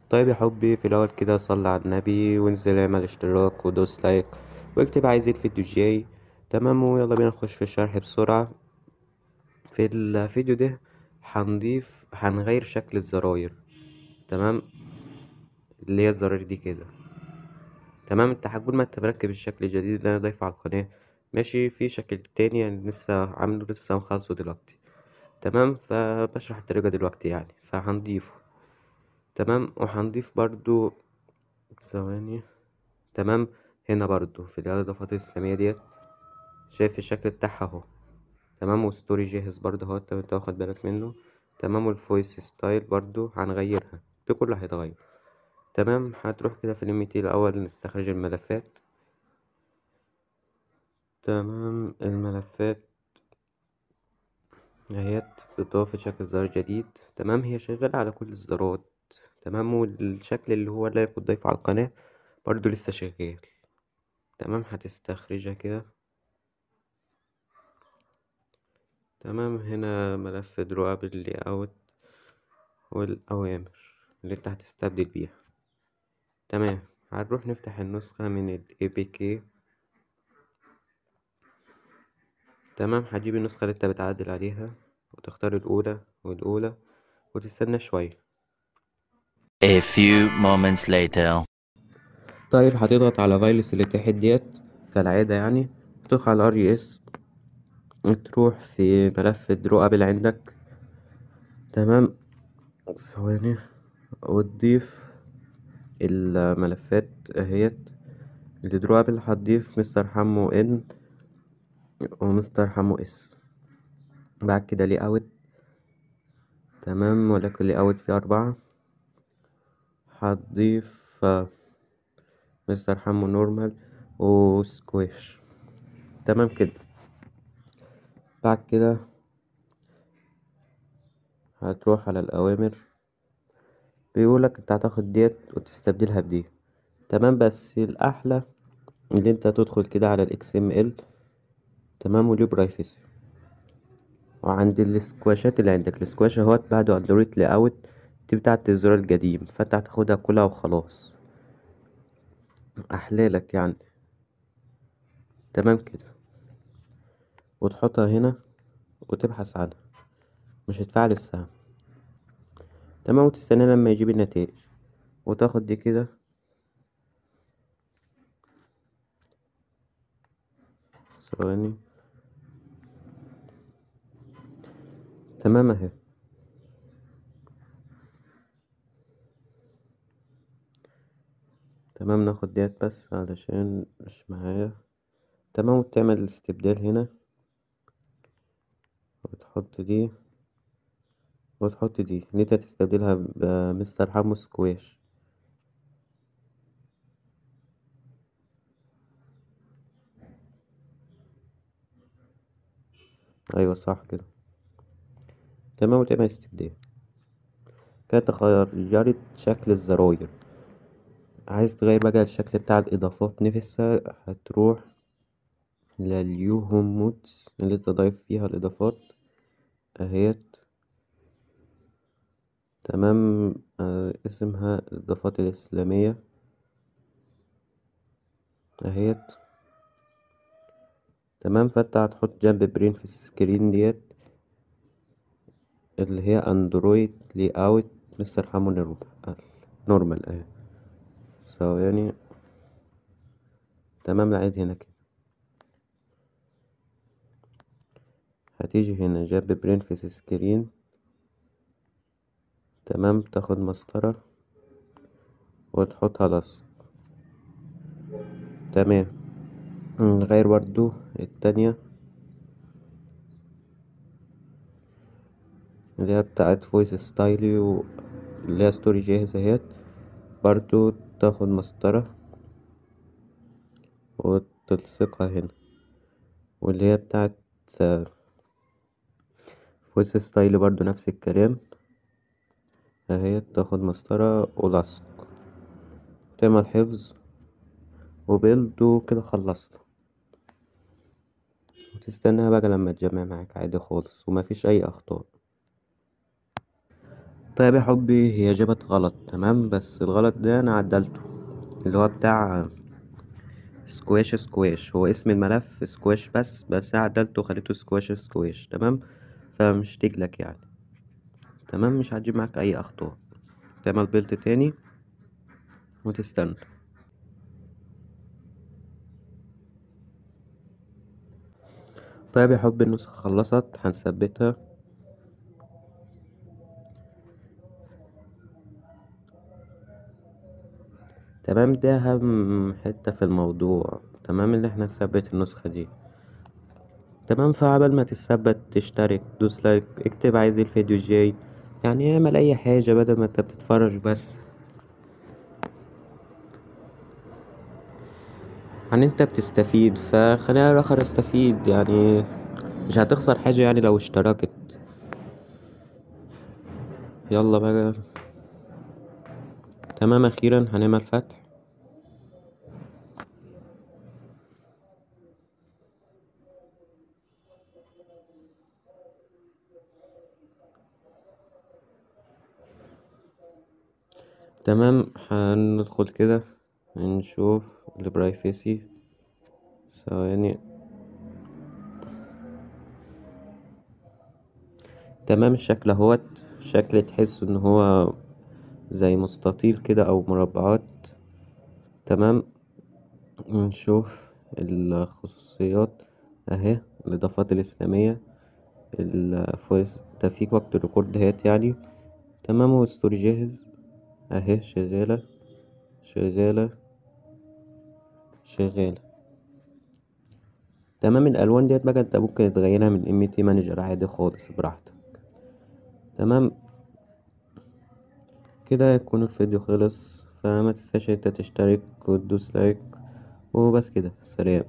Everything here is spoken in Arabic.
طيب يا حبي، في الأول كده صلي على النبي وانزل اعمل اشتراك ودوس لايك واكتب عايز ايه الفيديو الجاي. تمام، ويلا بينا نخش في الشرح بسرعة. في الفيديو ده هنغير شكل الزراير. تمام، اللي هي الزراير دي كده. تمام، انت هتقول ما انت مركب الشكل الجديد اللي انا ضايفه على القناة. ماشي، في شكل تاني يعني لسه مخلصه دلوقتي. تمام، فبشرح الطريقة دلوقتي يعني فهنضيفه. تمام، وهنضيف برضو ثواني. تمام، هنا برضو في الإضافات الإسلامية ديت، شايف الشكل بتاعها اهو. تمام، وستوري جاهز برضو اهو لو انت واخد بالك منه. تمام، والفويس ستايل برضو هنغيرها، ده كله هيتغير. تمام، هتروح كده في الMT الأول نستخرج الملفات. تمام، الملفات اهيت إضافة شكل زرار جديد. تمام، هي شغالة على كل الزرارات. تمام، والشكل اللي هو اللي كنت ضايفه على القناة برضو لسه شغال. تمام، هتستخرجها كده. تمام، هنا ملف دروب اللي اوت والأوامر اللي انت هتستبدل بيها. تمام، هنروح نفتح النسخة من ال APK. تمام، هتجيب النسخة اللي انت بتعدل عليها وتختار الأولى والأولى وتستنى شوية. A few moments later. طيب، هتضغط على فايلس اللي تحت ديت كالعادة يعني، وتدخل على RES وتروح في ملف دروب اللي عندك. تمام، ثواني، وتضيف الملفات اهيت. الدروب اللي هتضيف مستر حمو ان ومستر حمو اس. بعد كده لي اوت. تمام، ولكن لي اوت فيه 4. هتضيف مستر حمو نورمال وسكويش. تمام كده. بعد كده هتروح على الأوامر، بيقولك انت هتاخد ديت وتستبدلها بدي. تمام، بس الأحلى اللي انت تدخل كده على ال XML. تمام، وليه برايفسي. وعند السكواشات اللي عندك، السكواش اهوت بعده اندرويد لاي اوت، دي بتاعت الزرار القديم، فانت هتاخدها كلها وخلاص، احلالك يعني. تمام كده، وتحطها هنا وتبحث عنها، مش هتفعل السهم. تمام، وتستنى لما يجيب النتائج وتاخد دي كده. ثواني. تمام اهي. تمام، ناخد ديت بس علشان مش معايا. تمام، وتعمل الاستبدال هنا وتحط دي وتحط دي اللي انت تستبدلها بمستر حمو سكواش. ايوه صح كده. تمام، وتعمل استبدال كده، غيرت شكل الزراير. عايز تغير بقى الشكل بتاع الإضافات نفسها، هتروح لليو هوم مودز اللي انت ضايف فيها الإضافات اهيت. تمام، اسمها الإضافات الإسلامية اهيت. تمام، فانت هتحط جنب برين في السكرين ديت اللي هي اندرويد لي اوت مستر حمو نورمال اهي. ثواني. تمام، لقيت هنا كده. هتيجي هنا جنب برين في سكرين. تمام، تاخد مسطرة وتحطها لصق. تمام، نغير برضو التانية اللي هي بتاعت فويس ستايلي اللي هي ستوري جاهزة اهيت. برضو تاخد مسطرة وتلصقها هنا، واللي هي بتاعت فويس ستايلي برضو نفس الكلام اهي. تاخد مسطرة ولصق، تعمل حفظ وبيلد وكده خلصنا. وتستناها بقى لما تجمع معاك عادي خالص ومفيش أي أخطاء. طيب يا حبي، هي جابت غلط تمام، بس الغلط ده انا عدلته، اللي هو بتاع سكواش سكواش، هو اسم الملف سكواش بس انا عدلته وخليته سكواش سكواش تمام. فمش تجلك يعني، تمام، مش هتجيب معاك اي اخطاء. تعمل بيلت تاني وتستنى. طيب يا حبي، النسخة خلصت، هنثبتها. تمام، ده أهم حتة في الموضوع، تمام، اللي احنا نثبت النسخة دي. تمام، فعبال ما تثبت تشترك، دوس لايك، اكتب عايز الفيديو الجاي، يعني اعمل اي حاجة بدل ما انت بتتفرج بس. يعني انت بتستفيد، فخلينا الاخر استفيد يعني، مش هتخسر حاجة يعني لو اشتركت. يلا بقى. تمام، اخيرا هنعمل فتح. تمام، هندخل كده نشوف البرايفسي. ثواني. تمام، الشكل اهوت، شكل تحس ان هو زي مستطيل كده او مربعات. تمام، نشوف الخصوصيات اهي، الاضافات الاسلامية، الفويس تفيك وقت الريكورد هات يعني. تمام، والستوري جاهز اهي، شغالة شغالة شغالة. تمام، الالوان ديت بقى انت ممكن تغيرها من ام تي مانجر عادي خالص براحتك. تمام، كده يكون الفيديو خلص، فما تنساش انت تشترك وتدوس لايك، وبس كده، سلام.